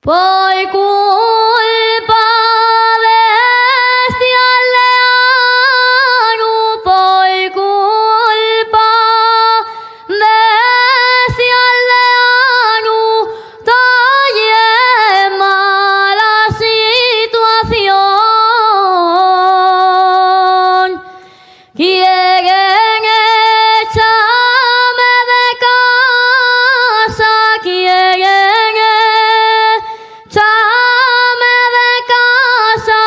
Por culpa de este aldeano, por culpa de este aldeano, estoy en mala situación. Quieren echarme de casa, quieren echarme de casa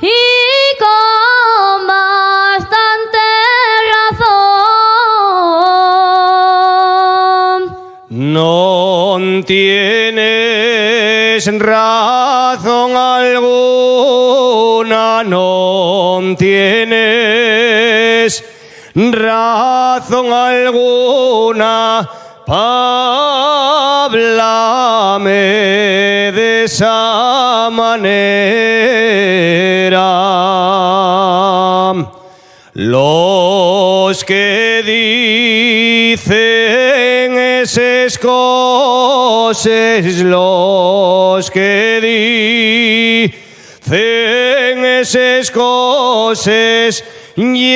y con bastante razón. No tienes razón alguna, no tienes razón alguna para hablarme de esa manera. Los que dicen esas cosas, los que dicen esas cosas, y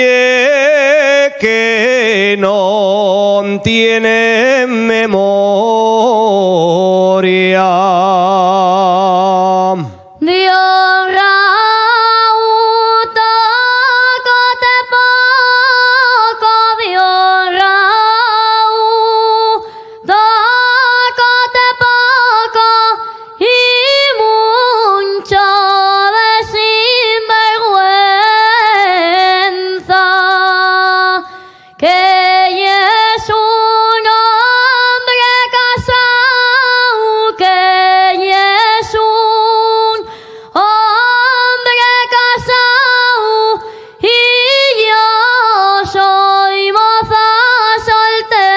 que no tienen memoria. Dios Raúl, tócate poco, Dios Raúl, tócate poco y mucho de sinvergüenza, que es un hombre casado, que es un hombre casado y yo soy moza soltera.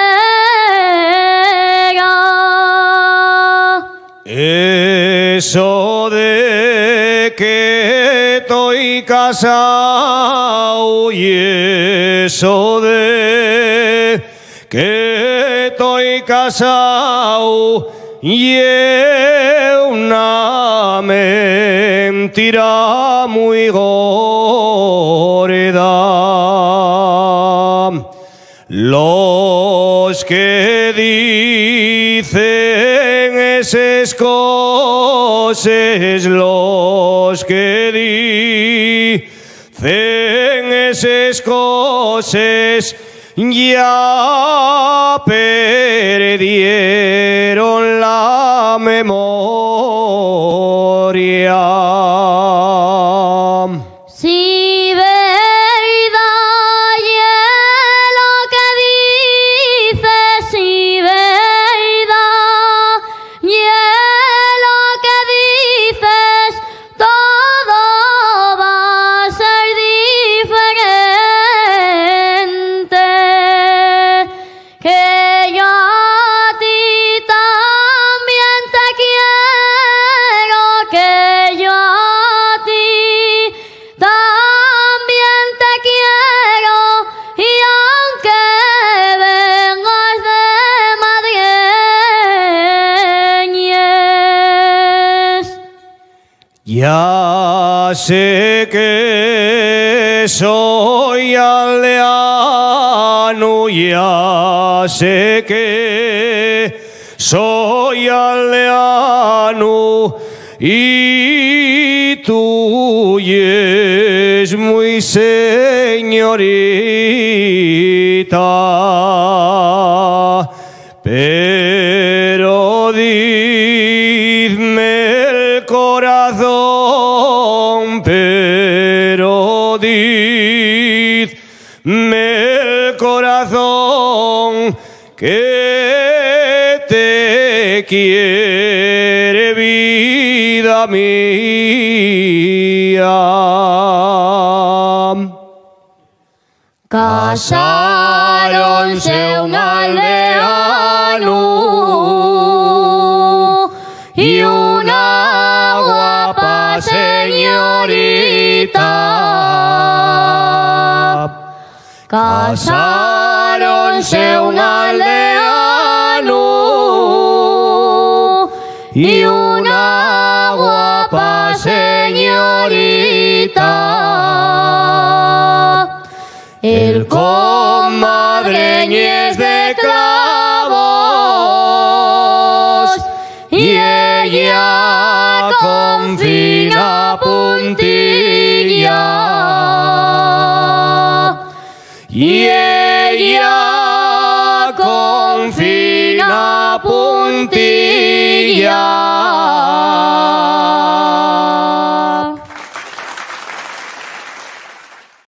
Eso de que estoy casado y eso de que estoy casado y es una mentira muy gorda. Los que dicen esas cosas, los que dicen esas cosas, ya perdieron la memoria. Si verdad es lo que dices, si verdad es lo que dices, todo va a ser diferente. Que yo a ti también te quiero, que yo a ti también te quiero, y aunque vengas de Madrieñes. Ya sé que soy aldeano, ya sé que soy aldeano y tú es muy señorita, pero dime el corazón, pero dime el corazón que te quiere, vida mía. Casáronse un aldeano y una guapa señorita. Casáronse un aldeano y una guapa señorita. El comadreñez de clavos y ella con fina puntilla. Y ella con fina puntilla.